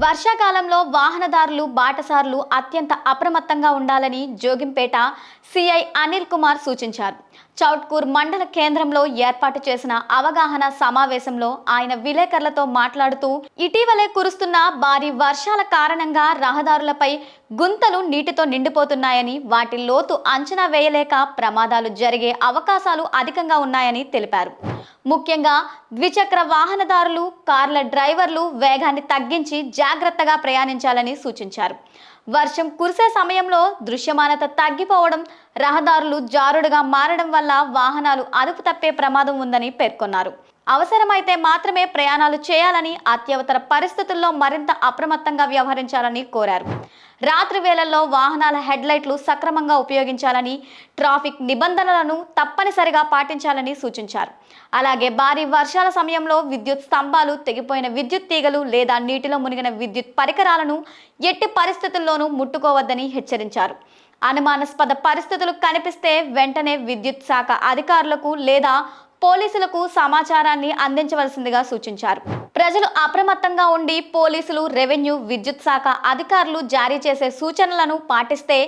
వర్షాకాలంలో వాహనదారులు బాటసారులు అత్యంత అప్రమత్తంగా ఉండాలని జోగింపేట సిఐ అనిల్ కుమార్ సూచించారు. చౌట్కూర్ మండల కేంద్రంలో ఏర్పాటు చేసిన అవగాహన సమావేశంలో ఆయన విలేకరులతో మాట్లాడుతూ, ఇటీవలే కురుస్తున్న భారీ వర్షాల కారణంగా రహదారులపై గుంతలు నీటితో నిండిపోతున్నాయని, వాటి లోతు అంచనా వేయలేక ప్రమాదాలు జరిగే అవకాశాలు అధికంగా ఉన్నాయని తెలిపారు. ముఖ్యంగా ద్విచక్ర వాహనదారులు, కార్ల డ్రైవర్లు వేగాన్ని తగ్గించి జాగ్రత్తగా ప్రయాణించాలని సూచించారు. వర్షం కురిసే సమయంలో దృశ్యమానత తగ్గిపోవడం, రహదారులు జారుడుగా మారడం వల్ల వాహనాలు అదుపు తప్పే ప్రమాదం ఉందని పేర్కొన్నారు. అవసరమైతే మాత్రమే ప్రయాణాలు చేయాలని, అత్యవసర పరిస్థితుల్లో మరింత అప్రమత్తంగా వ్యవహరించాలని కోరారు. రాత్రి వేళల్లో వాహనాల హెడ్లైట్లు సక్రమంగా ఉపయోగించాలని, ట్రాఫిక్ నిబంధనలను తప్పనిసరిగా పాటించాలని సూచించారు. అలాగే భారీ వర్షాల సమయంలో విద్యుత్ స్తంభాలు, తెగిపోయిన విద్యుత్ తీగలు లేదా నీటిలో మునిగిన విద్యుత్ పరికరాలను ఎట్టి పరిస్థితుల్లోనూ ముట్టుకోవద్దని హెచ్చరించారు. అనుమానాస్పద పరిస్థితులు కనిపిస్తే వెంటనే విద్యుత్ శాఖ అధికారులకు లేదా పోలీసులకు సమాచారాన్ని అందించవలసిందిగా సూచించారు. ప్రజలు అప్రమత్తంగా ఉండి పోలీసులు, రెవెన్యూ, విద్యుత్ శాఖ అధికారులు జారీ చేసే సూచనలను పాటిస్తే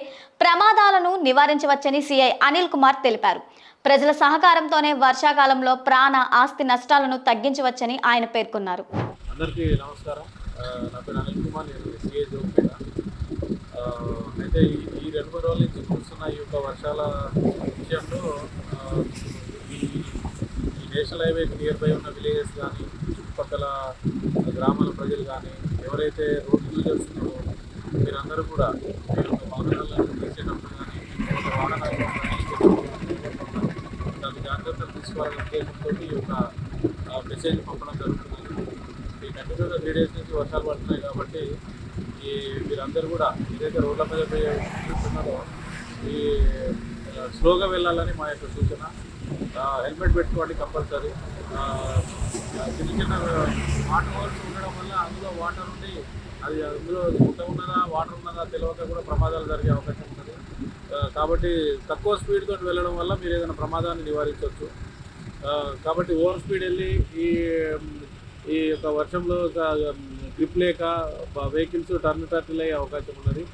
ప్రమాదాలను నివారించవచ్చని సిఐ అనిల్ కుమార్ తెలిపారు. ప్రజల సహకారంతోనే వర్షాకాలంలో ప్రాణ, ఆస్తి నష్టాలను తగ్గించవచ్చని ఆయన పేర్కొన్నారు. అందరికీ నమస్కారం. నా పేరు అనిల్ కుమార్, నేను సిఐ జోగిపేట. అయితే ఈ 2-3 రోజుల నుంచి కురుస్తున్న ఈ యొక్క వర్షాల విషయంలో ఈ నేషనల్ హైవేకి నియర్ బై ఉన్న విలేజెస్ కానీ, చుట్టుపక్కల గ్రామాల ప్రజలు కానీ, ఎవరైతే రోడ్ యూజర్స్ ఉన్నారో మీరందరూ కూడా మీరు వాహనాలను తీసేటప్పుడు కానీ, వాహనాలను దాని జాగ్రత్తలు తీసుకోవాలనే ఉద్దేశంతో ఈ యొక్క మెసేజ్ పంపడం జరుగుతుంది. ఈ కంటిన్యూగా 3 డేస్ నుంచి వర్షాలు పడుతున్నాయి కాబట్టి మీరందరూ కూడా ఏదైతే రోడ్ల మీద చూస్తున్నారో ఈ స్లోగా వెళ్ళాలని మా యొక్క సూచన. హెల్మెట్ పెట్టుకోండి కంపల్సరీ. చిన్న చిన్న వాటర్ హోల్స్ ఉండడం వల్ల అందులో వాటర్ ఉండి అది అందులో గుట్ట ఉన్నదా వాటర్ ఉన్నదా తెలియక కూడా ప్రమాదాలు జరిగే అవకాశం ఉంటుంది. కాబట్టి తక్కువ స్పీడ్తో వెళ్ళడం వల్ల మీరు ఏదైనా ప్రమాదాన్ని నివారించవచ్చు. కాబట్టి ఓవర్ స్పీడ్ వెళ్ళి ఈ యొక్క వర్షంలో గ్రిప్ లేక వెహికల్స్ టర్న్ అయ్యే అవకాశం ఉన్నది.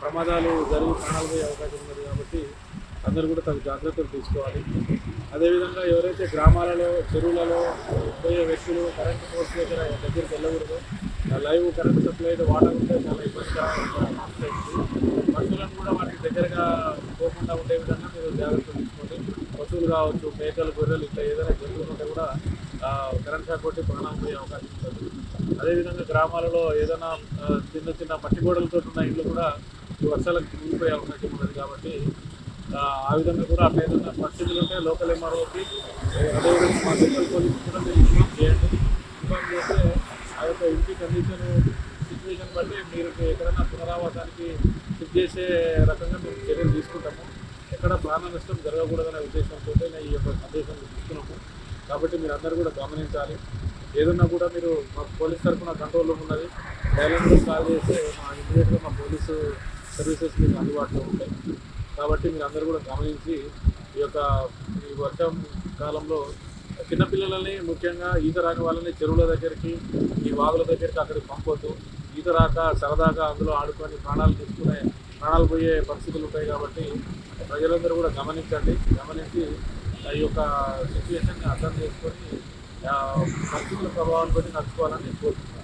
ప్రమాదాలు జరిగి ప్రాణాలు పోయే అవకాశం ఉన్నది. కాబట్టి అందరూ కూడా తగు జాగ్రత్తలు తీసుకోవాలి. అదేవిధంగా ఎవరైతే గ్రామాలలో, చెరువులలో పోయే వ్యక్తులు కరెంటు పోల్స్ దగ్గరికి వెళ్ళకూడదు. లైవ్ కరెంటు సప్లై వాటర్ ఉంటే చాలా ఇబ్బందిగా ఉంటుంది. పశువులను కూడా వాటికి దగ్గరగా పోకుండా ఉండే విధంగా మీరు జాగ్రత్తలు తీసుకోండి. పశువులు కావచ్చు, మేకలు, గొర్రెలు ఇట్లా ఏదైనా జంతువులు ఉంటే కూడా కరెంట్ షాక్ కొట్టి ప్రాణం పోయే అవకాశం ఉంటుంది. అదేవిధంగా గ్రామాలలో ఏదైనా చిన్న చిన్న మట్టి గోడలతో ఉన్న ఇళ్ళు కూడా వర్షాలకు మునిగిపోయే అవకాశం ఉన్నది. కాబట్టి ఆ విధంగా కూడా అట్లా ఏదైనా పరిస్థితులు ఉంటే లోకల్ ఎంఆర్ఓకి, అదేవిధంగా మా లోకల్ పోలీసు కూడా మీరు ఇన్ఫార్మ్ చేయండి. ఇన్ఫార్మ్ చేస్తే ఆ యొక్క ఇంటి కండిషన్ సిచ్యువేషన్ బట్టి మీరు ఎక్కడైనా పునరావాసానికి ఫిక్స్ చేసే రకంగా మేము చర్యలు తీసుకుంటాము. ఎక్కడ ప్రాణ నష్టం జరగకూడదనే ఉద్దేశంతో ఈ యొక్క సందేశం తీసుకున్నాము. కాబట్టి మీరు అందరూ కూడా గమనించాలి. ఏదన్నా కూడా మీరు మా పోలీస్ తరఫున కంట్రోల్ రూమ్ ఉన్నది, డైరెక్ట్గా కాల్ చేస్తే ఇమీడియట్గా మా పోలీసు సర్వీసెస్ మీకు అందుబాటులో ఉంటాయి. కాబట్టి మీరు అందరూ కూడా గమనించి ఈ వర్షం కాలంలో చిన్నపిల్లలని, ముఖ్యంగా ఈత రాని వాళ్ళని చెరువుల దగ్గరికి, ఈ వాగుల దగ్గరికి అక్కడికి పంపొద్దు. ఈత రాక సరదాగా అందులో ఆడుకొని ప్రాణాలు పోయే పరిస్థితులు ఉంటాయి. కాబట్టి ప్రజలందరూ కూడా గమనించి ఈ యొక్క సిచ్యువేషన్ని అర్థం చేసుకొని పరిస్థితుల ప్రభావాన్ని బట్టి నడుచుకోవాలని నేను కోరుతున్నాను.